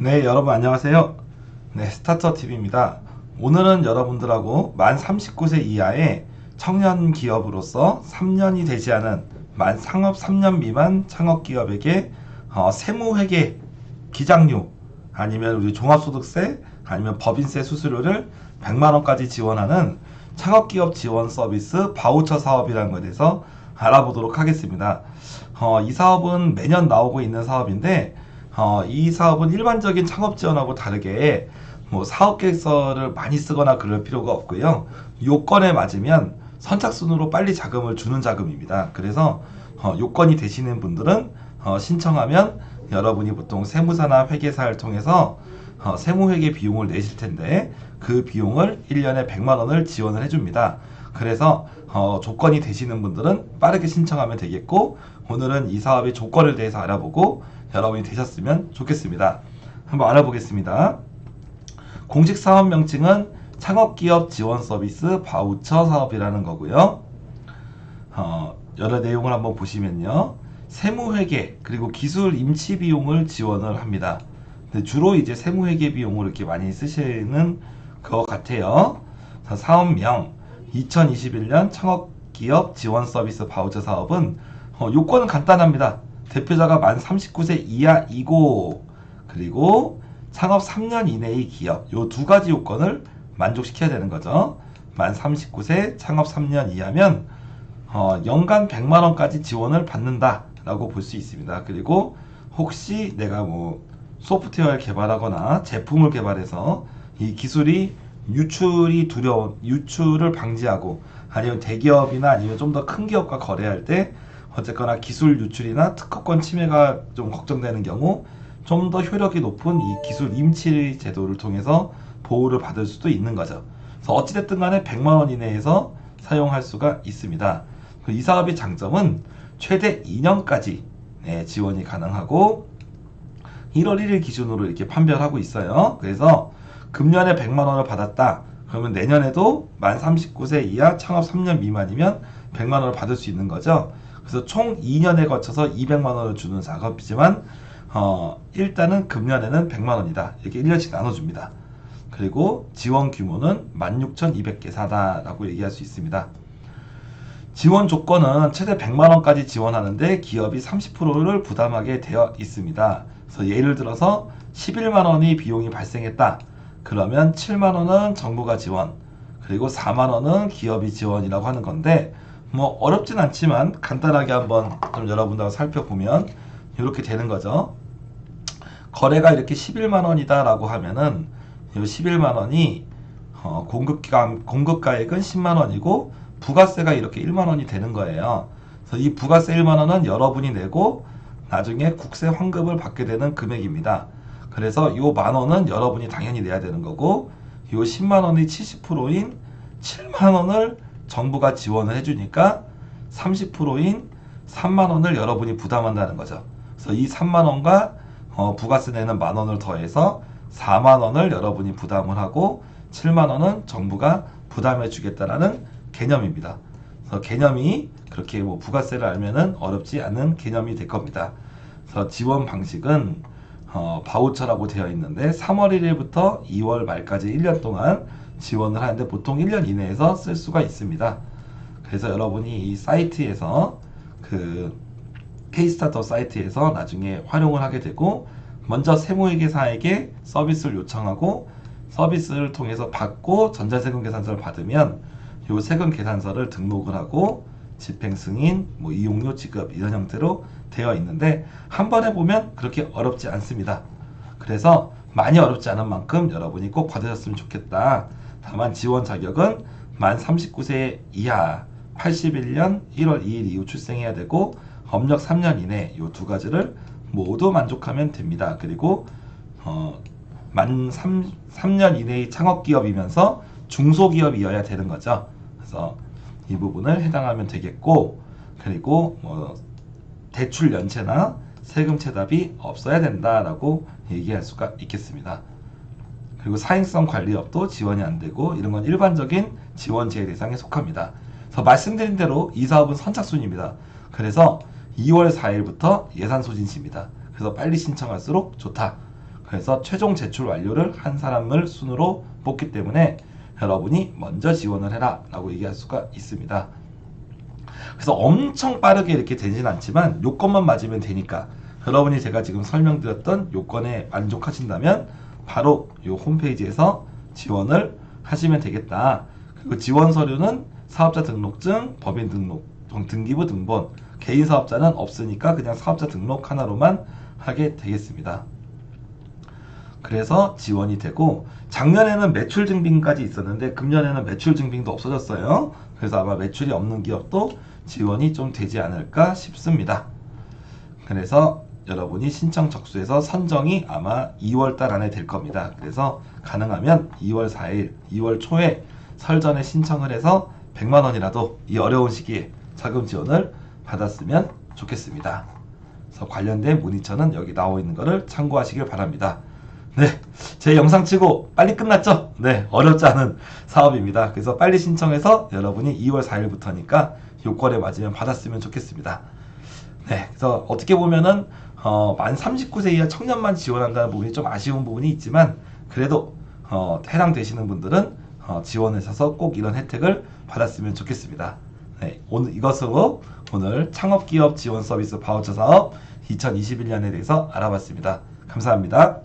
네, 여러분 안녕하세요. 네, 스타터TV입니다. 오늘은 여러분들하고 만 39세 이하의 청년 기업으로서 3년이 되지 않은 만 상업 3년 미만 창업 기업에게 세무회계 기장료 아니면 우리 종합소득세 아니면 법인세 수수료를 100만 원까지 지원하는 창업기업 지원 서비스 바우처 사업이라는 것에 대해서 알아보도록 하겠습니다. 이 사업은 매년 나오고 있는 사업인데 이 사업은 일반적인 창업 지원하고 다르게 뭐 사업 계획서를 많이 쓰거나 그럴 필요가 없고요. 요건에 맞으면 선착순으로 빨리 자금을 주는 자금입니다. 그래서 요건이 되시는 분들은 신청하면 여러분이 보통 세무사나 회계사를 통해서 세무회계 비용을 내실 텐데 그 비용을 1년에 100만 원을 지원을 해줍니다. 그래서 조건이 되시는 분들은 빠르게 신청하면 되겠고, 오늘은 이 사업의 조건에 대해서 알아보고 여러분이 되셨으면 좋겠습니다. 한번 알아보겠습니다. 공식 사업 명칭은 창업기업 지원 서비스 바우처 사업이라는 거고요. 여러 내용을 한번 보시면요. 세무회계 그리고 기술 임치 비용을 지원을 합니다. 근데 주로 이제 세무회계 비용을 이렇게 많이 쓰시는 것 같아요. 사업명 2021년 창업기업 지원 서비스 바우처 사업은 요건은 간단합니다. 대표자가 만 39세 이하이고, 그리고 창업 3년 이내의 기업, 요 두 가지 요건을 만족시켜야 되는 거죠. 만 39세 창업 3년 이하면 연간 100만 원까지 지원을 받는다라고 볼 수 있습니다. 그리고 혹시 내가 뭐 소프트웨어를 개발하거나 제품을 개발해서 이 기술이 유출이 두려운 유출을 방지하고, 아니면 대기업이나 아니면 좀 더 큰 기업과 거래할 때 어쨌거나 기술 유출이나 특허권 침해가 좀 걱정되는 경우 좀 더 효력이 높은 이 기술 임치 제도를 통해서 보호를 받을 수도 있는 거죠. 그래서 어찌됐든 간에 100만 원 이내에서 사용할 수가 있습니다. 이 사업의 장점은 최대 2년까지 지원이 가능하고 1월 1일 기준으로 이렇게 판별하고 있어요. 그래서 금년에 100만 원을 받았다. 그러면 내년에도 만 39세 이하 창업 3년 미만이면 100만 원을 받을 수 있는 거죠. 그래서 총 2년에 거쳐서 200만 원을 주는 작업이지만 일단은 금년에는 100만 원이다. 이렇게 1년씩 나눠줍니다. 그리고 지원 규모는 16,200개사다라고 얘기할 수 있습니다. 지원 조건은 최대 100만 원까지 지원하는데 기업이 30%를 부담하게 되어 있습니다. 그래서 예를 들어서 11만 원이 비용이 발생했다. 그러면 7만 원은 정부가 지원, 그리고 4만 원은 기업이 지원이라고 하는 건데, 뭐 어렵진 않지만 간단하게 한번 좀 여러분들하고 살펴보면 이렇게 되는 거죠. 거래가 이렇게 11만 원이다 라고 하면은 이 11만 원이 공급가액은 10만 원이고 부가세가 이렇게 1만 원이 되는 거예요. 그래서 이 부가세 1만 원은 여러분이 내고 나중에 국세 환급을 받게 되는 금액입니다. 그래서 이 만 원은 여러분이 당연히 내야 되는 거고, 이 10만 원이 70%인 7만 원을 정부가 지원을 해주니까 30%인 3만 원을 여러분이 부담한다는 거죠. 그래서 이 3만 원과 부가세 내는 만 원을 더해서 4만 원을 여러분이 부담을 하고 7만 원은 정부가 부담해 주겠다라는 개념입니다. 그래서 개념이 그렇게 뭐 부가세를 알면은 어렵지 않은 개념이 될 겁니다. 그래서 지원 방식은 바우처라고 되어 있는데 3월 1일부터 2월 말까지 1년 동안 지원을 하는데 보통 1년 이내에서 쓸 수가 있습니다. 그래서 여러분이 이 사이트에서 그 K스타터 사이트에서 나중에 활용을 하게 되고, 먼저 세무회계사에게 서비스를 요청하고 서비스를 통해서 받고 전자세금 계산서를 받으면 이 세금 계산서를 등록을 하고 집행 승인, 뭐 이용료 지급 이런 형태로 되어 있는데 한 번 해보면 그렇게 어렵지 않습니다. 그래서 많이 어렵지 않은 만큼 여러분이 꼭 받으셨으면 좋겠다. 다만 지원 자격은 만 39세 이하 81년 1월 2일 이후 출생해야 되고 업력 3년 이내 이 두 가지를 모두 만족하면 됩니다. 그리고 만 3년 이내의 창업기업이면서 중소기업이어야 되는 거죠. 그래서 이 부분을 해당하면 되겠고, 그리고 뭐 대출 연체나 세금 체납이 없어야 된다라고 얘기할 수가 있겠습니다. 그리고 사행성 관리업도 지원이 안 되고 이런 건 일반적인 지원 제외 대상에 속합니다. 그래서 말씀드린 대로 이 사업은 선착순입니다. 그래서 2월 4일부터 예산 소진시입니다. 그래서 빨리 신청할수록 좋다. 그래서 최종 제출 완료를 한 사람을 순으로 뽑기 때문에 여러분이 먼저 지원을 해라 라고 얘기할 수가 있습니다. 그래서 엄청 빠르게 이렇게 되진 않지만 요건만 맞으면 되니까 여러분이 제가 지금 설명드렸던 요건에 만족하신다면 바로 요 홈페이지에서 지원을 하시면 되겠다. 그리고 지원 서류는 사업자 등록증, 법인 등록, 등기부 등본, 개인 사업자는 없으니까 그냥 사업자 등록 하나로만 하게 되겠습니다. 그래서 지원이 되고, 작년에는 매출 증빙까지 있었는데 금년에는 매출 증빙도 없어졌어요. 그래서 아마 매출이 없는 기업도 지원이 좀 되지 않을까 싶습니다. 그래서 여러분이 신청 접수해서 선정이 아마 2월달 안에 될 겁니다. 그래서 가능하면 2월 4일, 2월 초에 설 전에 신청을 해서 100만 원이라도 이 어려운 시기에 자금 지원을 받았으면 좋겠습니다. 그래서 관련된 문의처는 여기 나와 있는 것을 참고하시길 바랍니다. 네, 제 영상 치고 빨리 끝났죠? 네, 어렵지 않은 사업입니다. 그래서 빨리 신청해서 여러분이 2월 4일부터니까 요건에 맞으면 받았으면 좋겠습니다. 네, 그래서 어떻게 보면은 만 39세 이하 청년만 지원한다는 부분이 좀 아쉬운 부분이 있지만 그래도 해당되시는 분들은 지원하셔서 꼭 이런 혜택을 받았으면 좋겠습니다. 네, 이것으로 오늘 창업기업 지원 서비스 바우처 사업 2021년에 대해서 알아봤습니다. 감사합니다.